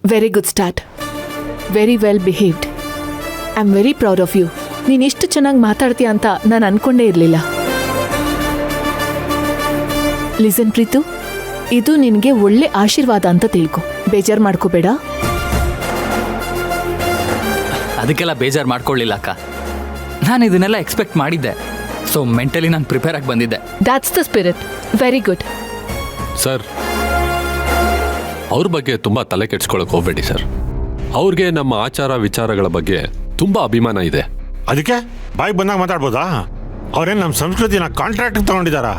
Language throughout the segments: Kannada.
Very good start. Very well behaved. I am very proud of you. ನೀನು ಇಷ್ಟು ಚೆನ್ನಾಗಿ ಮಾತಾಡ್ತೀಯ ಅಂತ ನಾನು ಅನ್ಕೊಂಡೇ ಇರಲಿಲ್ಲ. ಲಿಸನ್ ಪ್ರೀತು, ಇದು ನಿನಗೆ ಒಳ್ಳೆ ಆಶೀರ್ವಾದ ಅಂತ ತಿಳ್ಕೊ. ಬೇಜಾರು ಮಾಡ್ಕೋಬೇಡ. ಅದಕ್ಕೆಲ್ಲ ಬೇಜಾರು ಮಾಡ್ಕೊಳ್ಳಿಲ್ಲ ಅಕ್ಕ. ನಾನು ಇದನ್ನೆಲ್ಲ ಎಕ್ಸ್ಪೆಕ್ಟ್ ಮಾಡಿದ್ದೆ. ಸೊ ಮೆಂಟಲಿ ನಾನು ಪ್ರಿಪೇರ್ ಆಗಿ ಬಂದಿದ್ದೆ. That's the spirit. Very good. Sir, ಅವ್ರ ಬಗ್ಗೆ ತುಂಬ ತಲೆ ಕೆಡ್ಸ್ಕೊಳಕ್ ಹೋಗ್ಬೇಡಿ ಸರ್. ಅವ್ರಿಗೆ ನಮ್ಮ ಆಚಾರ ವಿಚಾರಗಳ ಬಗ್ಗೆ ತುಂಬ ಅಭಿಮಾನ ಇದೆ. ಅದಕ್ಕೆ ಬಾಯಿ ಬಂದಾಗ ಮಾತಾಡ್ಬೋದಾ? ಅವ್ರೇನು ನಮ್ಮ ಸಂಸ್ಕೃತಿನ ಕಾಂಟ್ರಾಕ್ಟ್ ತಗೊಂಡಿದ್ದಾರಾ?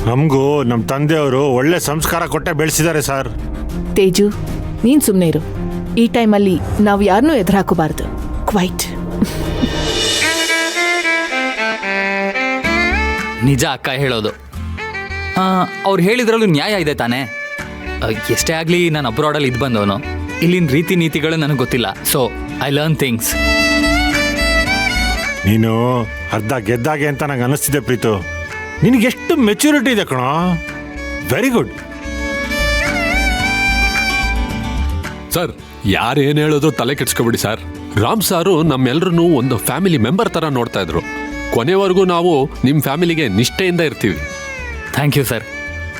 ನಮಗೂ ನಮ್ಮ ತಂದೆಯವರು ಒಳ್ಳೆ ಸಂಸ್ಕಾರ ಕೊಟ್ಟೆ ಬೆಳೆಸಿದ್ದಾರೆ ಸರ್. ತೇಜು, ನೀನು ಸುಮ್ಮನೆ ಇರು. ಈ ಟೈಮಲ್ಲಿ ನಾವು ಯಾರನ್ನೂ ಎದುರು ಹಾಕೋಬಾರ್ದು. ಕ್ವೈಟ್. ನಿಜ ಅಕ್ಕ ಹೇಳೋದು. ಅವ್ರು ಹೇಳಿದ್ರಲ್ಲೂ ನ್ಯಾಯ ಇದೆ ತಾನೇ. ಎಷ್ಟೇ ಆಗಲಿ ನಾನು ಅಬ್ರಾಡಲ್ಲಿ ಇದು ಬಂದವನು. ಇಲ್ಲಿನ ರೀತಿ ನೀತಿಗಳು ನನಗೆ ಗೊತ್ತಿಲ್ಲ. So I learn things. ನೀನು ಅರ್ಧ ಗೆದ್ದಾಗೆ ಅಂತ ನಂಗೆ ಅನ್ನಿಸ್ತಿದೆ ಪ್ರೀತು. ನಿನಗೆಷ್ಟು ಮೆಚುರಿಟಿ ಇದೆ ಕಣೋ. Very good. ಸರ್, ಯಾರೇನು ಹೇಳಿದ್ರು ತಲೆ ಕೆಡ್ಸ್ಕೊಬಿಡಿ ಸರ್. ರಾಮ್ ಸಾರು ನಮ್ಮೆಲ್ಲರೂ ಒಂದು ಫ್ಯಾಮಿಲಿ ಮೆಂಬರ್ ಥರ ನೋಡ್ತಾ ಇದ್ರು. ಕೊನೆವರೆಗೂ ನಾವು ನಿಮ್ಮ ಫ್ಯಾಮಿಲಿಗೆ ನಿಷ್ಠೆಯಿಂದ ಇರ್ತೀವಿ. Thank you sir.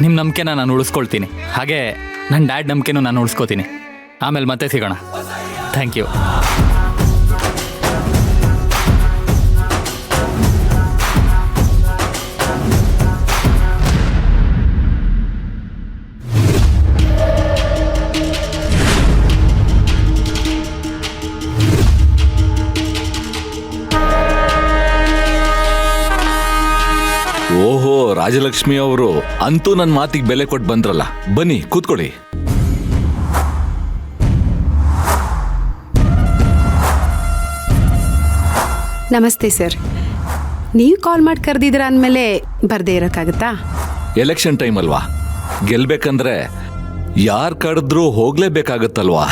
ನಿಮ್ಮ ನಂಬಿಕೆನ ನಾನು ಉಳಿಸ್ಕೊಳ್ತೀನಿ. ಹಾಗೆ ನನ್ನ ಡ್ಯಾಡ್ ನಂಬಿಕೆನೂ ನಾನು ಉಳಿಸ್ಕೋತೀನಿ. ಆಮೇಲೆ ಮತ್ತೆ ಸಿಗೋಣ. Thank you. ಓಹೋ, ರಾಜಲಕ್ಷ್ಮಿ ಅವರು ಅಂತೂ ನನ್ನ ಮಾತಿಗೆ ಬೆಲೆ ಕೊಟ್ಟು ಬಂದ್ರಲ್ಲ. ಬನ್ನಿ ಕೂತ್ಕೊಳ್ಳಿ. ನಮಸ್ತೆ ಸರ್. ನೀವು ಕಾಲ್ ಮಾಡಿ ಕರೆದಿದ್ದೀರ ಅಂದಮೇಲೆ ಬರ್ದೇ ಇರೋಕ್ಕಾಗತ್ತಾ? ಎಲೆಕ್ಷನ್ ಟೈಮ್ ಅಲ್ವಾ, ಗೆಲ್ಬೇಕಂದ್ರೆ ಯಾರು ಕರೆದ್ರೂ ಹೋಗ್ಲೇಬೇಕಾಗತ್ತಲ್ವಾ.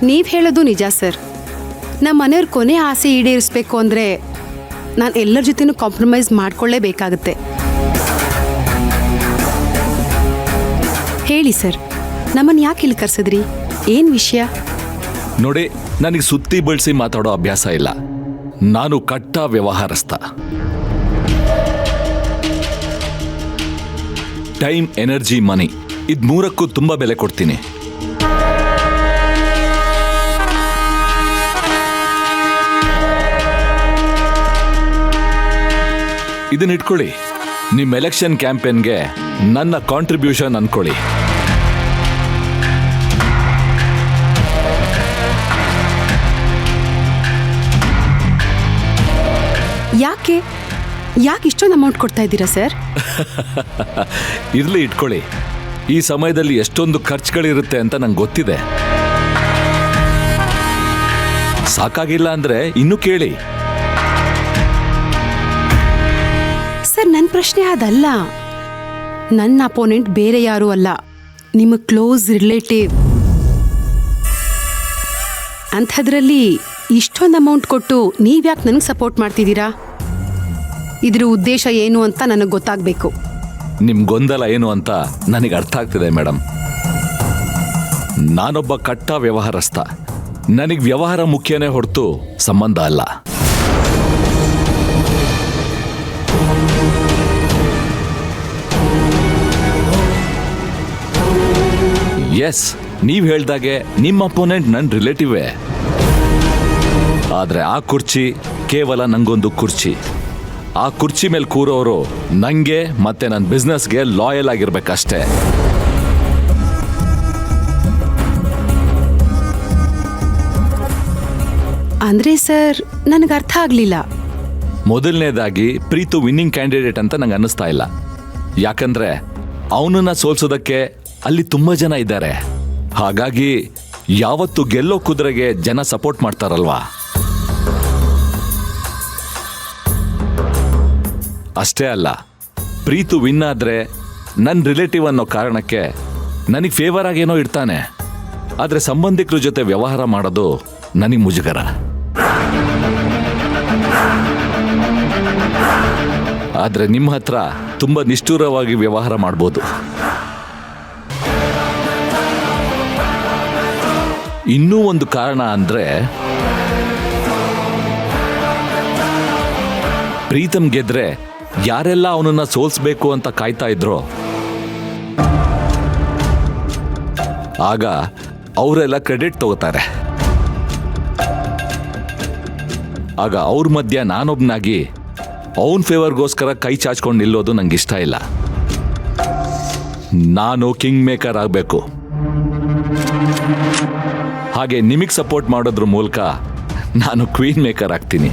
ನೀವು ಹೇಳೋದು ನಿಜ ಸರ್. ನಮ್ಮ ಮನೆಯವ್ರ ಕೊನೆ ಆಸೆ ಈಡೇರಿಸಬೇಕು ಅಂದರೆ ನಾನು ಎಲ್ಲರ ಜೊತೆನೂ ಕಾಂಪ್ರಮೈಸ್ ಮಾಡ್ಕೊಳ್ಳೇಬೇಕಾಗತ್ತೆ. ಹೇಳಿ ಸರ್, ನಮ್ಮನ್ನು ಯಾಕೆ ಇಲ್ಲಿ ಕರ್ಸಿದ್ರಿ? ಏನು ವಿಷಯ? ನೋಡಿ, ನನಗೆ ಸುತ್ತಿ ಬಳಸಿ ಮಾತಾಡೋ ಅಭ್ಯಾಸ ಇಲ್ಲ. ನಾನು ಕಟ್ಟ ವ್ಯವಹಾರಸ್ಥ. ಟೈಮ್, ಎನರ್ಜಿ, ಮನಿ ಇದು ಮೂರಕ್ಕೂ ತುಂಬ ಬೆಲೆ ಕೊಡ್ತೀನಿ. ಇದನ್ನ ಇಟ್ಕೊಳ್ಳಿ. ನಿಮ್ಮ ಎಲೆಕ್ಷನ್ ಕ್ಯಾಂಪೇನ್ಗೆ ನನ್ನ ಕಾಂಟ್ರಿಬ್ಯೂಷನ್ ಅನ್ಕೊಳ್ಳಿ. ಯಾಕೆ ಇಷ್ಟೊಂದು ಅಮೌಂಟ್ ಕೊಡ್ತಾ ಇದ್ದೀರಾ ಸರ್? ಇರ್ಲಿ, ಇಟ್ಕೊಳ್ಳಿ. ಈ ಸಮಯದಲ್ಲಿ ಎಷ್ಟೊಂದು ಖರ್ಚುಗಳಿರುತ್ತೆ ಅಂತ ನಂಗೆ ಗೊತ್ತಿದೆ. ಸಾಕಾಗಿಲ್ಲ ಅಂದ್ರೆ ಇನ್ನೂ ಕೇಳಿ. ಸರ್, ನನ್ನ ಪ್ರಶ್ನೆ ಅದಲ್ಲ. ನನ್ನ ಅಪೋನೆಂಟ್ ಬೇರೆ ಯಾರೂ ಅಲ್ಲ, ನಿಮ್ಮ ಕ್ಲೋಸ್ ರಿಲೇಟಿವ್. ಅಂಥದ್ರಲ್ಲಿ ಇಷ್ಟೊಂದು ಅಮೌಂಟ್ ಕೊಟ್ಟು ನೀವ್ಯಾಕೆ ನನಗೆ ಸಪೋರ್ಟ್ ಮಾಡ್ತಿದ್ದೀರಾ? ಇದ್ರ ಉದ್ದೇಶ ಏನು ಅಂತ ನನಗೆ ಗೊತ್ತಾಗಬೇಕು. ನಿಮ್ ಗೊಂದಲ ಏನು ಅಂತ ನನಗೆ ಅರ್ಥ ಆಗ್ತಿದೆ ಮೇಡಮ್. ನಾನೊಬ್ಬ ಕಟ್ಟ ವ್ಯವಹಾರಸ್ಥ. ನನಗೆ ವ್ಯವಹಾರ ಮುಖ್ಯನೇ ಹೊರತು ಸಂಬಂಧ ಅಲ್ಲ. ಎಸ್, ನೀವು ಹೇಳ್ದಾಗೆ ನಿಮ್ಮ ಅಪೋನೆಂಟ್ ನನ್ನ ರಿಲೇಟಿವೇ. ಆದರೆ ಆ ಕುರ್ಚಿ ಕೇವಲ ನಂಗೊಂದು ಕುರ್ಚಿ. ಆ ಕುರ್ಚಿ ಮೇಲೆ ಕೂರೋರು ನಂಗೆ ಮತ್ತೆ ನನ್ನ ಬಿಸ್ನೆಸ್ಗೆ ಲಾಯಲ್ ಆಗಿರ್ಬೇಕಷ್ಟೇ. ಅಂದ್ರೆ ಸರ್, ನನಗೆ ಅರ್ಥ ಆಗಲಿಲ್ಲ. ಮೊದಲನೇದಾಗಿ ಪ್ರೀತು ವಿನ್ನಿಂಗ್ ಕ್ಯಾಂಡಿಡೇಟ್ ಅಂತ ನಂಗೆ ಅನ್ನಿಸ್ತಾ ಇಲ್ಲ. ಯಾಕಂದ್ರೆ ಅವನನ್ನ ಸೋಲ್ಸೋದಕ್ಕೆ ಅಲ್ಲಿ ತುಂಬ ಜನ ಇದ್ದಾರೆ. ಹಾಗಾಗಿ ಯಾವತ್ತು ಗೆಲ್ಲೋ ಕುದುರೆಗೆ ಜನ ಸಪೋರ್ಟ್ ಮಾಡ್ತಾರಲ್ವಾ. ಅಷ್ಟೇ ಅಲ್ಲ, ಪ್ರೀತು ವಿನ್ ಆದ್ರೆ ನನ್ನ ರಿಲೇಟಿವ್ ಅನ್ನೋ ಕಾರಣಕ್ಕೆ ನನಗೆ ಫೇವರ್ ಆಗೇನೋ ಇಡ್ತಾನೆ. ಆದರೆ ಸಂಬಂಧಿಕರ ಜೊತೆ ವ್ಯವಹಾರ ಮಾಡೋದು ನನಗೆ ಮುಜುಗರ. ಆದ್ರೆ ನಿಮ್ಮ ಹತ್ರ ತುಂಬಾ ನಿಷ್ಠುರವಾಗಿ ವ್ಯವಹಾರ ಮಾಡ್ಬೋದು. ಇನ್ನೂ ಒಂದು ಕಾರಣ ಅಂದ್ರೆ ಪ್ರೀತಮ್ ಗೆದ್ರೆ ಯಾರೆಲ್ಲ ಅವನನ್ನ ಸೋಲ್ಸ್ಬೇಕು ಅಂತ ಕಾಯ್ತಾ ಇದ್ರೋ ಆಗ ಅವರೆಲ್ಲ ಕ್ರೆಡಿಟ್ ತಗೋತಾರೆ. ಆಗ ಅವ್ರ ಮಧ್ಯ ನಾನೊಬ್ನಾಗಿ ಅವನ್ ಫೇವರ್ಗೋಸ್ಕರ ಕೈ ಚಾಚ್ಕೊಂಡು ನಿಲ್ಲೋದು ನಂಗೆ ಇಷ್ಟ ಇಲ್ಲ. ನಾನು ಕಿಂಗ್ ಮೇಕರ್ ಆಗಬೇಕು. ಹಾಗೆ ನಿಮಗೆ ಸಪೋರ್ಟ್ ಮಾಡೋದ್ರ ಮೂಲಕ ನಾನು ಕ್ವೀನ್ ಮೇಕರ್ ಆಗ್ತೀನಿ.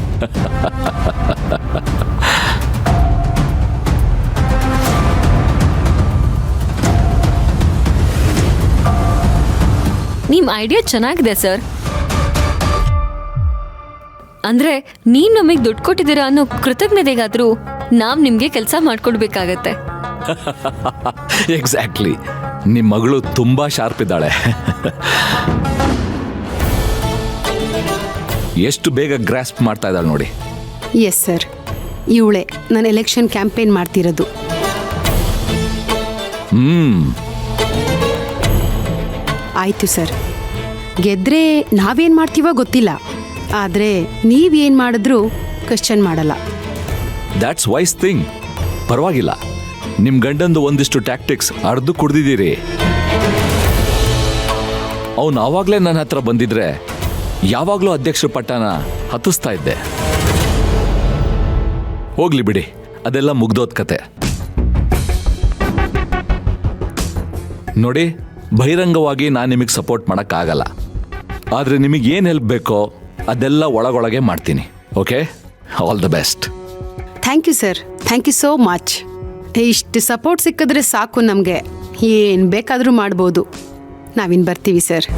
ನಿಮ್ ಐಡಿಯಾ ಚೆನ್ನಾಗಿದೆ ಸರ್. ಅಂದ್ರೆ ನೀನ್ ನಮಗ್ ದುಡ್ಡು ಕೊಟ್ಟಿದ್ದೀರಾ ಅನ್ನೋ ಕೃತಜ್ಞತೆಗಾದ್ರೂ ನಾವ್ ನಿಮ್ಗೆ ಕೆಲಸ ಮಾಡ್ಕೊಡ್ಬೇಕಾಗತ್ತೆ. ಎಕ್ಸಾಕ್ಟ್ಲಿ. ನಿಮ್ಮ ಮಗಳು ತುಂಬಾ ಶಾರ್ಪ್ ಇದ್ದಾಳೆ. ಎಷ್ಟು ಬೇಗ ಗ್ರಾಸ್ಪ್ ಮಾಡ್ತಾ ಇದ್ದಾಳೆ ನೋಡಿ. ಎಸ್ ಸರ್, ಇವಳೆ ನಾನು ಎಲೆಕ್ಷನ್ ಕ್ಯಾಂಪೇನ್ ಮಾಡ್ತಿರೋದು. ಆಯ್ತು ಸರ್, ಗೆದ್ರೆ ನಾವೇನ್ ಮಾಡ್ತೀವೋ ಗೊತ್ತಿಲ್ಲ, ಆದ್ರೆ ನೀವೇನ್ ಮಾಡಿದ್ರೂ ಕ್ವಶನ್ ಮಾಡಲ್ಲ. That's wise thing. ಪರವಾಗಿಲ್ಲ, ನಿಮ್ ಗಂಡಂದು ಒಂದಿಷ್ಟು ಟ್ಯಾಕ್ಟಿಕ್ಸ್ ಅರ್ದು ಕುಡ್ದಿದ್ದೀರಿ. ಅವನು ಆವಾಗ್ಲೇ ನನ್ನ ಹತ್ರ ಬಂದಿದ್ರೆ ಯಾವಾಗ್ಲೂ ಅಧ್ಯಕ್ಷರ ಪಟ್ಟನ ಹತ್ತಿಸ್ತಾ ಇದ್ದೆ. ಹೋಗ್ಲಿ ಬಿಡಿ, ಅದೆಲ್ಲ ಮುಗ್ದೋದ್ ಕತೆ. ನೋಡಿ, ಬಹಿರಂಗವಾಗಿ ನಾನು ನಿಮಗೆ ಸಪೋರ್ಟ್ ಮಾಡೋಕ್ಕಾಗಲ್ಲ. ಆದರೆ ನಿಮಗೆ ಏನು ಹೆಲ್ಪ್ ಬೇಕೋ ಅದೆಲ್ಲ ಒಳಗೊಳಗೆ ಮಾಡ್ತೀನಿ. Okay, all the best. Thank you sir, thank you so much. ಇಷ್ಟು ಸಪೋರ್ಟ್ ಸಿಕ್ಕಿದ್ರೆ ಸಾಕು, ನಮಗೆ ಏನು ಬೇಕಾದರೂ ಮಾಡ್ಬೋದು. ನಾವಿನ್ ಬರ್ತೀವಿ ಸರ್.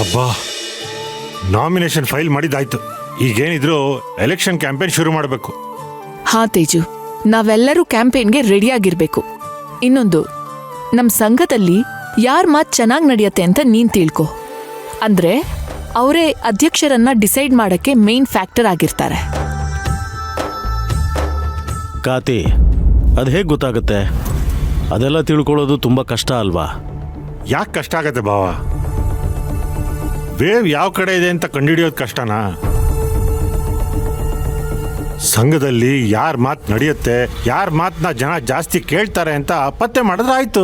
ಅಬ್ಬಾ, ನಾಮಿನೇಷನ್ ಫೈಲ್ ಮಾಡಿದ್ದಾಯ್ತು. ಈಗೇನಿದ್ರು ಎಲೆಕ್ಷನ್ ಕ್ಯಾಂಪೇನ್ ಶುರು ಮಾಡಬೇಕು. ಹಾ ತೇಜು, ನಾವೆಲ್ಲರೂ ಕ್ಯಾಂಪೇನ್ಗೆ ರೆಡಿಯಾಗಿರ್ಬೇಕು. ಇನ್ನೊಂದು, ನಮ್ಮ ಸಂಘದಲ್ಲಿ ಯಾರ ಮಾತು ಚೆನ್ನಾಗಿ ನಡೆಯುತ್ತೆ ಅಂತ ನೀನ್ ತಿಳ್ಕೊ. ಅಂದ್ರೆ ಅವರೇ ಅಧ್ಯಕ್ಷರನ್ನ ಡಿಸೈಡ್ ಮಾಡಕ್ಕೆ ಮೇನ್ ಫ್ಯಾಕ್ಟರ್ ಆಗಿರ್ತಾರೆ. ಕಾತಿ, ಅದು ಹೇಗೆ ಗೊತ್ತಾಗುತ್ತೆ? ಅದೆಲ್ಲ ತಿಳ್ಕೊಳ್ಳೋದು ತುಂಬ ಕಷ್ಟ ಅಲ್ವಾ? ಯಾಕೆ ಕಷ್ಟ ಆಗತ್ತೆ ಭಾವ? ವೇವ್ ಯಾವ ಕಡೆ ಇದೆ ಅಂತ ಕಂಡುಹಿಡಿಯೋದು ಕಷ್ಟನಾ? ಸಂಘದಲ್ಲಿ ಯಾರ ಮಾತು ನಡೆಯುತ್ತೆ, ಯಾರ ಮಾತನ್ನ ಜನ ಜಾಸ್ತಿ ಕೇಳ್ತಾರೆ ಅಂತ ಪತ್ತೆ ಮಾಡಿದ್ರೆ ಆಯ್ತು.